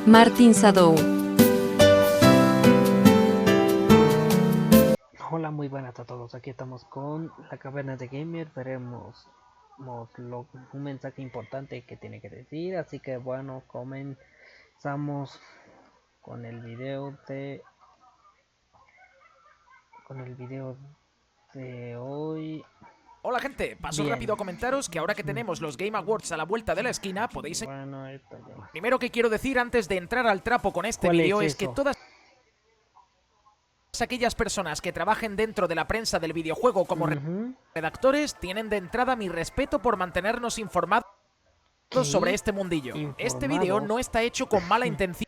Martin Sadou. Hola, muy buenas a todos. Aquí estamos con la caverna de gamer. Veremos un mensaje importante que tiene que decir. Así que bueno, comenzamos con el video de hoy. Hola gente, paso Bien. rápido a comentaros que ahora que tenemos los Game Awards a la vuelta de la esquina podéis... Bueno, esto ya. Primero que quiero decir antes de entrar al trapo con este ¿Cuál vídeo es es que eso? todas aquellas personas que trabajen dentro de la prensa del videojuego como redactores tienen de entrada mi respeto por mantenernos informados sobre este mundillo. Este vídeo no está hecho con mala intención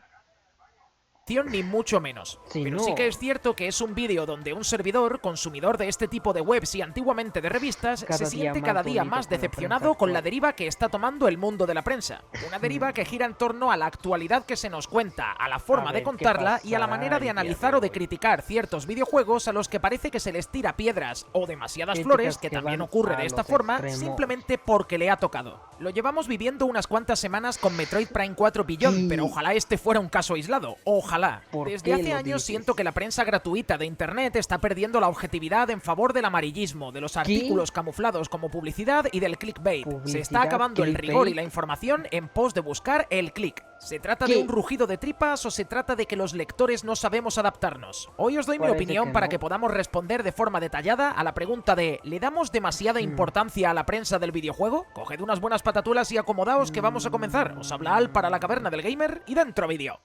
ni mucho menos. Si Pero no, sí que es cierto que es un vídeo donde un servidor, consumidor de este tipo de webs y antiguamente de revistas, se siente cada día más decepcionado con la deriva que está tomando el mundo de la prensa. Una deriva que gira en torno a la actualidad que se nos cuenta, a la forma de contarla y a la manera de analizar o de criticar ciertos videojuegos a los que parece que se les tira piedras o demasiadas flores, que también ocurre de esta forma, simplemente porque le ha tocado. Lo llevamos viviendo unas cuantas semanas con Metroid Prime 4 Beyond, pero ojalá este fuera un caso aislado. Ojalá. Desde hace años siento que la prensa gratuita de internet está perdiendo la objetividad en favor del amarillismo, de los artículos camuflados como publicidad y del clickbait. Se está acabando el rigor y la información en pos de buscar el click. ¿Se trata de un rugido de tripas o se trata de que los lectores no sabemos adaptarnos? Hoy os doy mi opinión para que podamos responder de forma detallada a la pregunta de ¿le damos demasiada importancia a la prensa del videojuego? Coged unas buenas patatuelas y acomodaos que vamos a comenzar. Os habla Al para la caverna del gamer y dentro vídeo.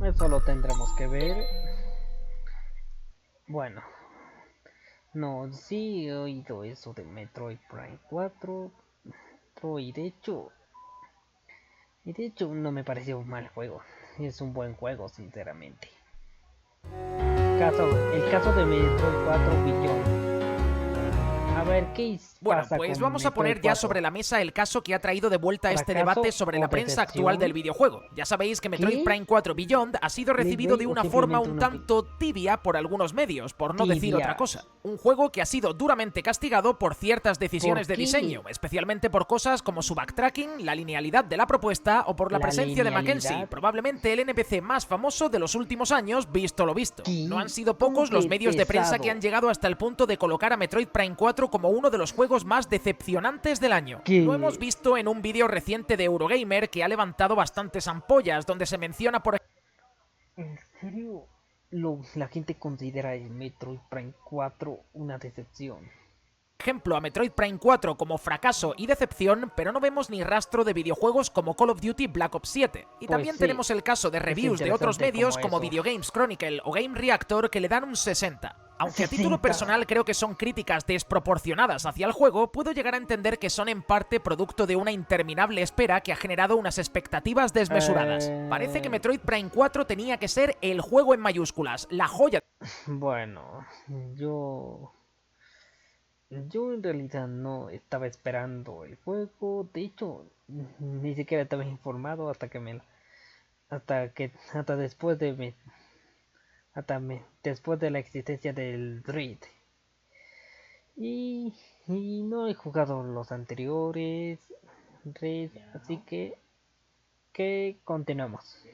Eso lo tendremos que ver. Bueno, no, sí he oído eso de Metroid Prime 4 y de hecho no me pareció un mal juego. Es un buen juego, sinceramente. El caso de Metroid 4 Beyond. A ver, ¿qué Bueno, pasa pues con vamos a poner Metroid ya 4? sobre la mesa el caso que ha traído de vuelta este debate sobre la prensa actual del videojuego. Ya sabéis que Metroid Prime 4 Beyond ha sido recibido de una forma un tanto tibia por algunos medios, por no decir otra cosa. Un juego que ha sido duramente castigado por ciertas decisiones de diseño, especialmente por cosas como su backtracking, la linealidad de la propuesta o por la presencia de Mackenzie, probablemente el NPC más famoso de los últimos años, visto lo visto. No han sido pocos los medios de prensa que han llegado hasta el punto de colocar a Metroid Prime 4 como uno de los juegos más decepcionantes del año. Lo hemos visto en un vídeo reciente de Eurogamer que ha levantado bastantes ampollas, donde se menciona por ¿En serio la gente considera el Metroid Prime 4 una decepción? ejemplo a Metroid Prime 4 como fracaso y decepción, pero no vemos ni rastro de videojuegos como Call of Duty Black Ops 7. Y también tenemos el caso de reviews de otros medios como Video Games Chronicle o Game Reactor que le dan un 60. Aunque a título personal creo que son críticas desproporcionadas hacia el juego, puedo llegar a entender que son en parte producto de una interminable espera que ha generado unas expectativas desmesuradas. Parece que Metroid Prime 4 tenía que ser el juego en mayúsculas, la joya. Bueno, yo en realidad no estaba esperando el juego. De hecho, ni siquiera estaba informado hasta después después de la existencia del Dread. Y no he jugado los anteriores Dread, así que continuamos.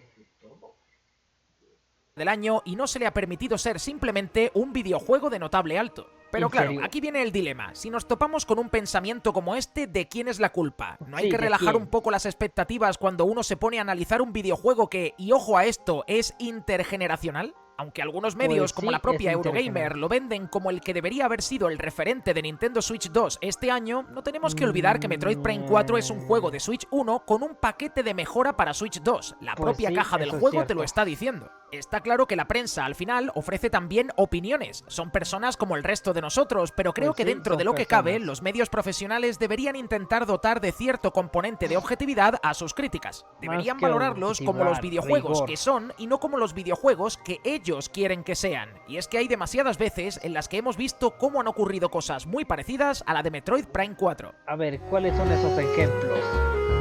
Del año y no se le ha permitido ser simplemente un videojuego de notable alto. Pero claro, aquí viene el dilema. Si nos topamos con un pensamiento como este, ¿de quién es la culpa? ¿No hay que relajar un poco las expectativas cuando uno se pone a analizar un videojuego que, y ojo a esto, es intergeneracional? Aunque algunos medios, como la propia Eurogamer, lo venden como el que debería haber sido el referente de Nintendo Switch 2 este año, no tenemos que olvidar que Metroid Prime 4 es un juego de Switch 1 con un paquete de mejora para Switch 2. La propia caja del juego te lo está diciendo. Está claro que la prensa, al final, ofrece también opiniones. Son personas como el resto de nosotros, pero creo que dentro de lo que cabe, los medios profesionales deberían intentar dotar de cierto componente de objetividad a sus críticas. Deberían valorarlos como los videojuegos que son y no como los videojuegos que ellos quieren que sean. Y es que hay demasiadas veces en las que hemos visto cómo han ocurrido cosas muy parecidas a la de Metroid Prime 4. A ver, ¿cuáles son esos ejemplos?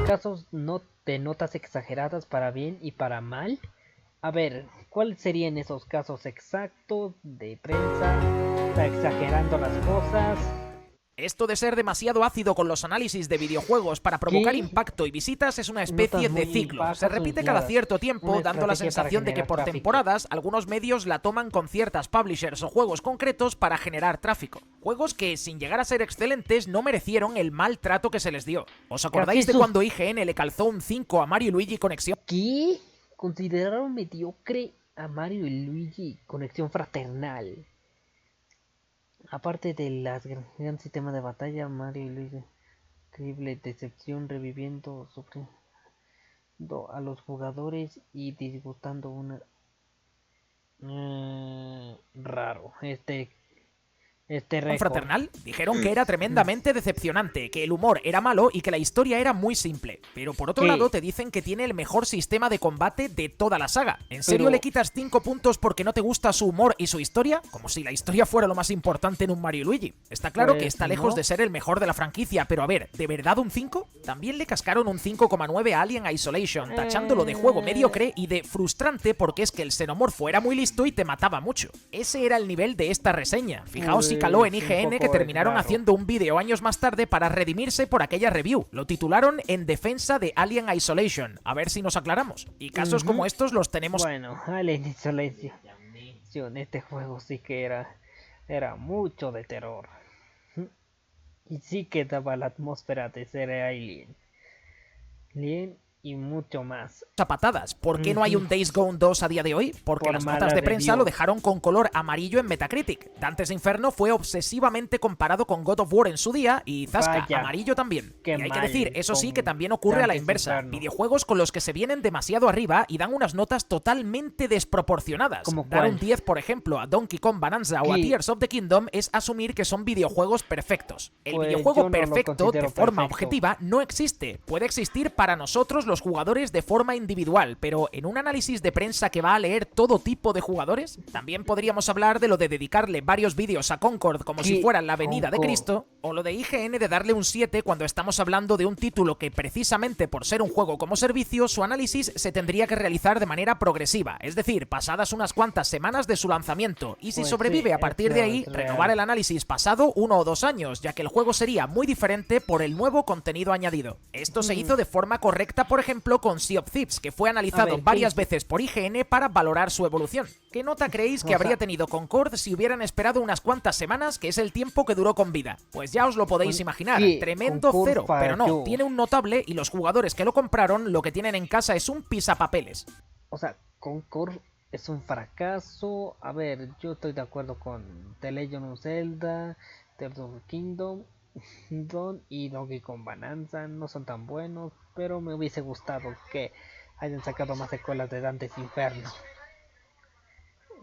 ¿Casos de notas exageradas para bien y para mal? A ver, ¿cuáles serían esos casos exactos de prensa? ¿Está exagerando las cosas? Esto de ser demasiado ácido con los análisis de videojuegos para provocar ¿Qué? impacto y visitas es una especie Notas de muy ciclo. Se bajas o repite cada infladas. cierto tiempo, Una dando la estrategia para sensación de que generar por tráfico. temporadas algunos medios la toman con ciertas publishers o juegos concretos para generar tráfico. Juegos que, sin llegar a ser excelentes, no merecieron el mal trato que se les dio. ¿Os acordáis de Jesús. cuando IGN le calzó un 5 a Mario y Luigi Conexión? ¿Qué? Consideraron mediocre a Mario y Luigi Conexión Fraternal. Aparte de las gran sistema de batalla, Mario y Luigi, increíble decepción, reviviendo, sufriendo a los jugadores y disgustando una raro este récord. Fraternal dijeron que era tremendamente decepcionante, que el humor era malo y que la historia era muy simple. Pero por otro ¿Qué? lado te dicen que tiene el mejor sistema de combate de toda la saga. ¿En serio Pero- le quitas 5 puntos porque no te gusta su humor y su historia? Como si la historia fuera lo más importante en un Mario y Luigi. Está claro Pues que está lejos no. de ser el mejor de la franquicia, pero a ver, ¿de verdad un 5? También le cascaron un 5,9 a Alien Isolation, tachándolo de juego mediocre y de frustrante porque es que el xenomorfo era muy listo y te mataba mucho. Ese era el nivel de esta reseña. Fijaos si caló en Pues, un IGN, que poco terminaron raro. haciendo un vídeo años más tarde para redimirse por aquella review. Lo titularon En defensa de Alien Isolation. A ver si nos aclaramos. Y casos Ujú. como estos los tenemos. Bueno, Alien Isolation. Este juego sí que era mucho de terror. Y sí que daba la atmósfera de ser Alien. Y mucho más. A patadas. ¿Por qué no hay un Days Gone 2 a día de hoy? Porque Por las mala notas de prensa review. lo dejaron con color amarillo en Metacritic. Dante's Inferno fue obsesivamente comparado con God of War en su día y zasca, Vaya, amarillo también. qué Y hay que mal decir, eso sí, con que también ocurre a la Dante's inversa. Inferno. Videojuegos con los que se vienen demasiado arriba y dan unas notas totalmente desproporcionadas. ¿Cómo Dar cuál? un 10, por ejemplo, a Donkey Kong Bonanza o a ¿Qué? Tears of the Kingdom es asumir que son videojuegos perfectos. El Pues yo videojuego no lo perfecto, de considero forma perfecto. objetiva, no existe. Puede existir para nosotros los jugadores de forma individual, pero en un análisis de prensa que va a leer todo tipo de jugadores, también podríamos hablar de lo de dedicarle varios vídeos a Concord como si ¿Qué? fuera la venida de Concord. Cristo, o lo de IGN de darle un 7 cuando estamos hablando de un título que precisamente por ser un juego como servicio, su análisis se tendría que realizar de manera progresiva, es decir, pasadas unas cuantas semanas de su lanzamiento, y si Pues sobrevive sí, a partir de ahí, es real. renovar el análisis pasado 1 o 2 años, ya que el juego sería muy diferente por el nuevo contenido añadido. Esto se hizo de forma correcta, por ejemplo, con Sea of Thieves, que fue analizado ver, varias ¿qué? veces por IGN para valorar su evolución. ¿Qué nota creéis que O sea- habría tenido Concord si hubieran esperado unas cuantas semanas, que es el tiempo que duró con vida? Pues ya os lo podéis imaginar, ¿qué? tremendo Concord 0, pero no, falló. tiene un notable y los jugadores que lo compraron lo que tienen en casa es un pisapapeles. O sea, Concord es un fracaso. A ver, yo estoy de acuerdo con The Legend of Zelda, Tears of the Kingdom y Donkey Kong Bonanza. No son tan buenos, pero me hubiese gustado que hayan sacado más secuelas de Dante's Inferno.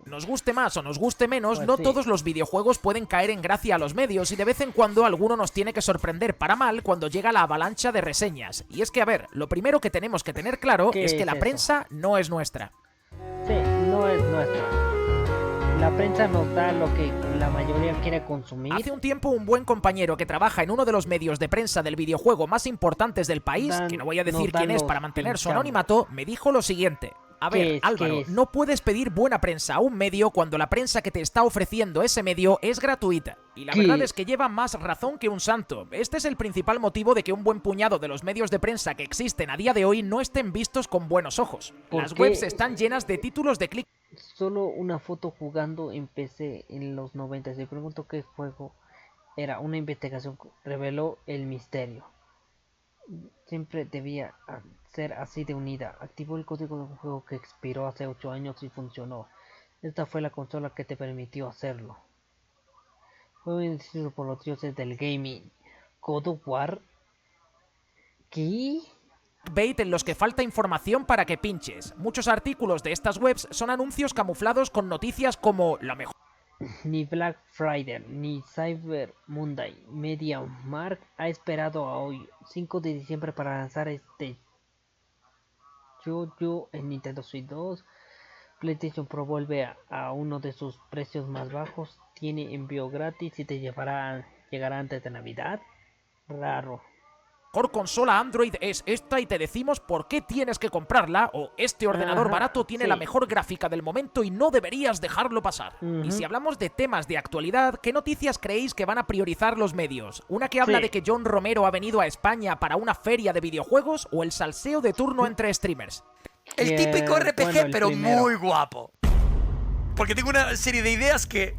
Nos guste más o nos guste menos, Pues no sí. todos los videojuegos pueden caer en gracia a los medios y de vez en cuando alguno nos tiene que sorprender para mal cuando llega la avalancha de reseñas. Y es que, a ver, lo primero que tenemos que tener claro ¿Qué es que es la eso? prensa no es nuestra. Sí, no es nuestra. La prensa nos da lo que la mayoría quiere consumir. Hace un tiempo un buen compañero que trabaja en uno de los medios de prensa del videojuego más importantes del país, que no voy a decir nos dan quién es los para mantener su pinchamos. anonimato, me dijo lo siguiente. A ¿Qué ver, es? Álvaro, ¿Qué es? no puedes pedir buena prensa a un medio cuando la prensa que te está ofreciendo ese medio es gratuita. Y la ¿Qué? verdad es que lleva más razón que un santo. Este es el principal motivo de que un buen puñado de los medios de prensa que existen a día de hoy no estén vistos con buenos ojos. ¿Por Las qué? webs están llenas de títulos de click. Solo una foto jugando en PC en los 90. Se pregunto qué juego era. Una investigación reveló el misterio. Siempre debía ser así de unida. Activó el código de un juego que expiró hace 8 años y funcionó. Esta fue la consola que te permitió hacerlo. Fue bendecido por los dioses del gaming. God of War. ¿Qué? Bait en los que falta información para que pinches. Muchos artículos de estas webs son anuncios camuflados con noticias como la mejor Ni Black Friday ni Cyber Monday. MediaMarkt ha esperado a hoy, 5 de diciembre, para lanzar este Jojo en Nintendo Switch 2. PlayStation Pro vuelve a uno de sus precios más bajos. Tiene envío gratis y llegará antes de Navidad. Raro. mejor consola Android es esta y te decimos por qué tienes que comprarla, o este ordenador barato tiene la mejor gráfica del momento y no deberías dejarlo pasar. Y si hablamos de temas de actualidad, ¿qué noticias creéis que van a priorizar los medios? ¿Una que habla de que John Romero ha venido a España para una feria de videojuegos o el salseo de turno entre streamers? El típico RPG, pero muy guapo. Porque tengo una serie de ideas que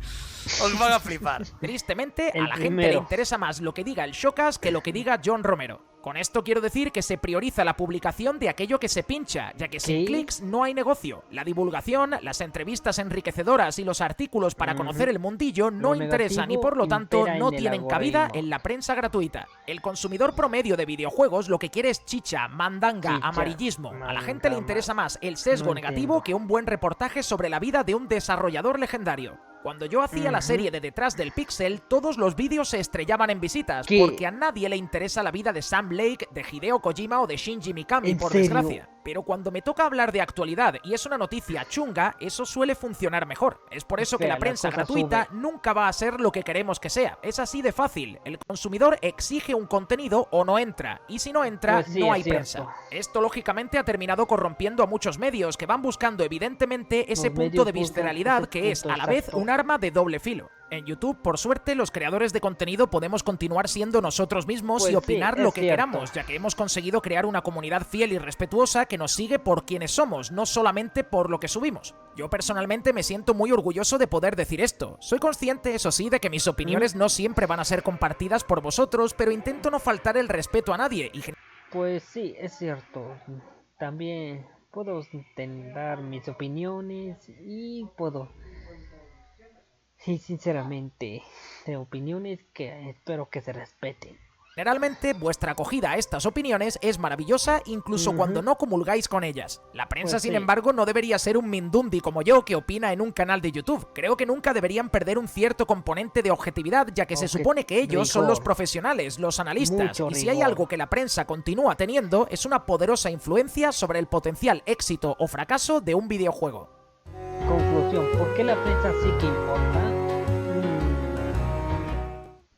os van a flipar. Tristemente, a la gente le interesa más lo que diga el Showcast que lo que diga John Romero. Con esto quiero decir que se prioriza la publicación de aquello que se pincha, ya que sin clics no hay negocio. La divulgación, las entrevistas enriquecedoras y los artículos para conocer el mundillo no interesan y por lo tanto no tienen cabida en la prensa gratuita. El consumidor promedio de videojuegos lo que quiere es chicha, mandanga, amarillismo. A la gente le interesa más el sesgo negativo que un buen reportaje sobre la vida de un desarrollador legendario. Cuando yo hacía la serie de Detrás del Pixel, todos los vídeos se estrellaban en visitas, porque a nadie le interesa la vida de Sam Lake, de Hideo Kojima o de Shinji Mikami, por desgracia. Pero cuando me toca hablar de actualidad y es una noticia chunga, eso suele funcionar mejor. Es por eso que la prensa gratuita nunca va a ser lo que queremos que sea. Es así de fácil. El consumidor exige un contenido o no entra, y si no entra, no hay prensa. Esto lógicamente ha terminado corrompiendo a muchos medios que van buscando evidentemente ese punto de visceralidad que es a la vez un arma de doble filo. En YouTube, por suerte, los creadores de contenido podemos continuar siendo nosotros mismos y opinar lo que queramos, ya que hemos conseguido crear una comunidad fiel y respetuosa que nos sigue por quienes somos, no solamente por lo que subimos. Yo personalmente me siento muy orgulloso de poder decir esto. Soy consciente, eso sí, de que mis opiniones no siempre van a ser compartidas por vosotros, pero intento no faltar el respeto a nadie y... Pues sí, es cierto. También puedo dar mis opiniones y puedo... Y sinceramente, de opiniones que espero que se respeten. Generalmente, vuestra acogida a estas opiniones es maravillosa incluso cuando no comulgáis con ellas. La prensa, sin embargo, no debería ser un mindundi como yo que opina en un canal de YouTube. Creo que nunca deberían perder un cierto componente de objetividad, ya que se supone que ellos son los profesionales, los analistas, y si hay algo que la prensa continúa teniendo, es una poderosa influencia sobre el potencial éxito o fracaso de un videojuego. Conclusión, ¿por qué la prensa sí que importa?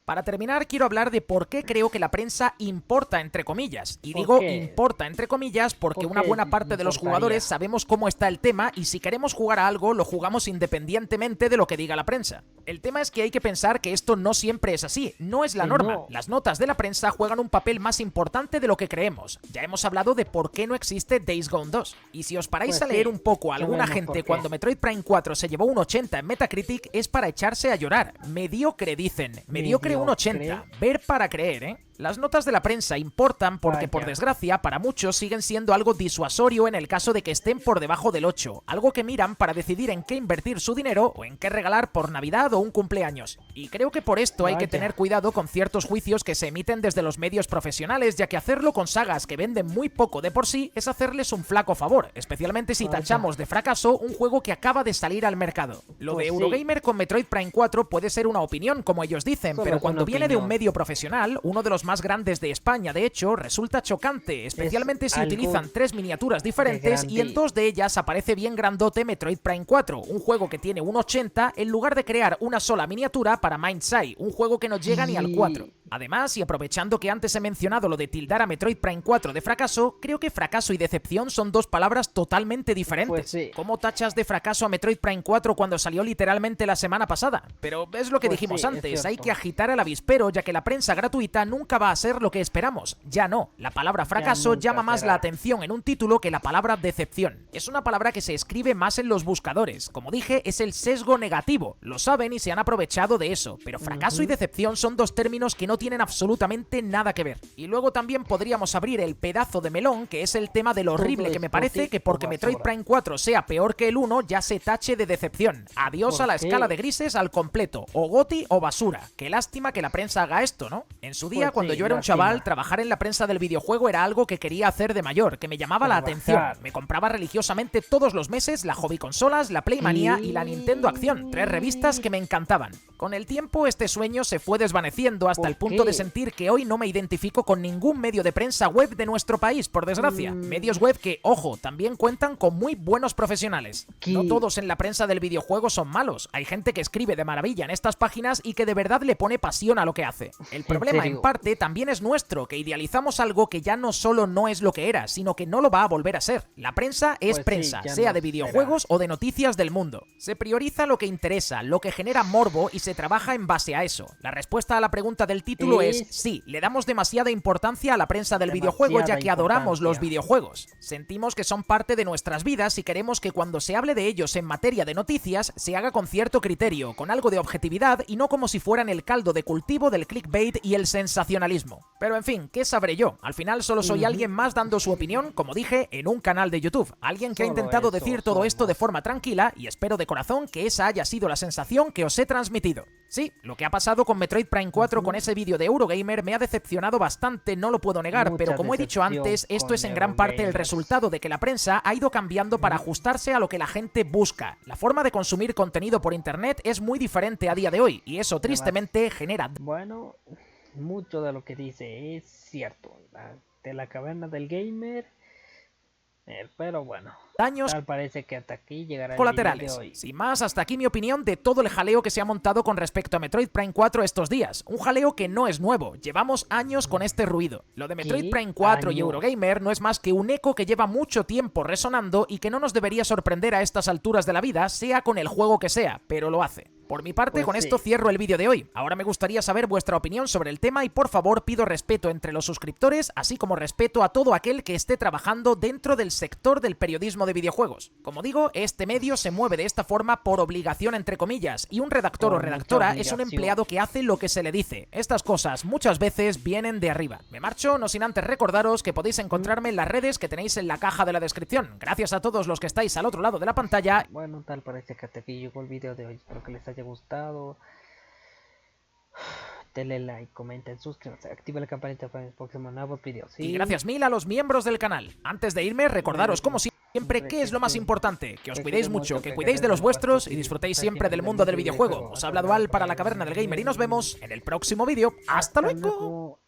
Para terminar, quiero hablar de por qué creo que la prensa importa entre comillas. Y digo importa entre comillas porque una buena parte de los jugadores sabemos cómo está el tema y si queremos jugar a algo, lo jugamos independientemente de lo que diga la prensa. El tema es que hay que pensar que esto no siempre es así, no es la norma. Las notas de la prensa juegan un papel más importante de lo que creemos. Ya hemos hablado de por qué no existe Days Gone 2. Y si os paráis a leer un poco a alguna gente cuando Metroid Prime 4 se llevó un 80 en Metacritic, es para echarse a llorar. Mediocre dicen, mediocre un 80. Ver para creer, ¿eh? Las notas de la prensa importan porque, por desgracia, para muchos siguen siendo algo disuasorio en el caso de que estén por debajo del 8, algo que miran para decidir en qué invertir su dinero o en qué regalar por Navidad o un cumpleaños. Y creo que por esto hay que tener cuidado con ciertos juicios que se emiten desde los medios profesionales, ya que hacerlo con sagas que venden muy poco de por sí es hacerles un flaco favor, especialmente si tachamos de fracaso un juego que acaba de salir al mercado. Lo de Eurogamer con Metroid Prime 4 puede ser una opinión, como ellos dicen, pero cuando viene de un medio profesional, uno de los más grandes de España, de hecho, resulta chocante, especialmente si utilizan 3 miniaturas diferentes y en 2 de ellas aparece bien grandote Metroid Prime 4, un juego que tiene un 80 en lugar de crear una sola miniatura para Mindside, un juego que no llega ni al 4. Además, y aprovechando que antes he mencionado lo de tildar a Metroid Prime 4 de fracaso, creo que fracaso y decepción son dos palabras totalmente diferentes. ¿Cómo tachas de fracaso a Metroid Prime 4 cuando salió literalmente la semana pasada? Pero es lo que dijimos antes, hay que agitar el avispero, ya que la prensa gratuita nunca va a ser lo que esperamos. Ya no, la palabra fracaso llama más la atención en un título que la palabra decepción. Es una palabra que se escribe más en los buscadores. Como dije, es el sesgo negativo. Lo saben y se han aprovechado de eso. Pero fracaso y decepción son dos términos que no tienen absolutamente nada que ver. Y luego también podríamos abrir el pedazo de melón, que es el tema de lo horrible que me parece que porque Metroid Prime 4 sea peor que el 1 ya se tache de decepción. Adiós a la escala de grises al completo. O goti o basura. Qué lástima que la prensa haga esto, ¿no? En su día, cuando yo era un chaval, trabajar en la prensa del videojuego era algo que quería hacer de mayor, que me llamaba la atención. Me compraba religiosamente todos los meses la Hobby Consolas, la Playmania y la Nintendo Acción, 3 revistas que me encantaban. Con el tiempo este sueño se fue desvaneciendo hasta el punto punto de sentir que hoy no me identifico con ningún medio de prensa web de nuestro país, por desgracia. Medios web que, ojo, también cuentan con muy buenos profesionales. No todos en la prensa del videojuego son malos. Hay gente que escribe de maravilla en estas páginas y que de verdad le pone pasión a lo que hace. El problema, en parte, también es nuestro, que idealizamos algo que ya no solo no es lo que era, sino que no lo va a volver a ser. La prensa es prensa, sea de videojuegos o de noticias del mundo. Se prioriza lo que interesa, lo que genera morbo y se trabaja en base a eso. La respuesta a la pregunta del título es sí, le damos demasiada importancia a la prensa del videojuego ya que adoramos los videojuegos. Sentimos que son parte de nuestras vidas y queremos que cuando se hable de ellos en materia de noticias se haga con cierto criterio, con algo de objetividad y no como si fueran el caldo de cultivo del clickbait y el sensacionalismo. Pero en fin, ¿qué sabré yo? Al final solo soy alguien más dando su opinión, como dije, en un canal de YouTube. Alguien que ha intentado decir todo esto de forma tranquila y espero de corazón que esa haya sido la sensación que os he transmitido. Sí, lo que ha pasado con Metroid Prime 4 con ese vídeo de Eurogamer me ha decepcionado bastante, no lo puedo negar, pero como he dicho antes, esto es en gran parte el resultado de que la prensa ha ido cambiando para ajustarse a lo que la gente busca. La forma de consumir contenido por internet es muy diferente a día de hoy y eso tristemente genera... Bueno, mucho de lo que dice es cierto, de la caverna del gamer, pero bueno, daños tal parece que hasta aquí llegará colaterales. El video de hoy. Sin más, hasta aquí mi opinión de todo el jaleo que se ha montado con respecto a Metroid Prime 4 estos días. Un jaleo que no es nuevo, llevamos años con este ruido. Lo de Metroid Prime 4 y Eurogamer no es más que un eco que lleva mucho tiempo resonando y que no nos debería sorprender a estas alturas de la vida, sea con el juego que sea, pero lo hace. Por mi parte, con esto cierro el vídeo de hoy. Ahora me gustaría saber vuestra opinión sobre el tema y por favor pido respeto entre los suscriptores, así como respeto a todo aquel que esté trabajando dentro del sector del periodismo de videojuegos. Como digo, este medio se mueve de esta forma por obligación entre comillas, y un redactor o redactora es un empleado que hace lo que se le dice. Estas cosas muchas veces vienen de arriba. Me marcho, no sin antes recordaros que podéis encontrarme en las redes que tenéis en la caja de la descripción. Gracias a todos los que estáis al otro lado de la pantalla. Bueno, tal parece que hasta aquí llegó el vídeo de hoy. Espero que les haya gustado. Denle like, comenten, suscríbanse, activa la campanita para los próximos nuevos vídeos. Y gracias mil a los miembros del canal. Antes de irme, recordaros como siempre qué es lo más importante, que os cuidéis mucho, que cuidéis de los vuestros y disfrutéis siempre del mundo del videojuego. Os ha hablado Al para la Caverna del Gamer y nos vemos en el próximo vídeo. ¡Hasta luego!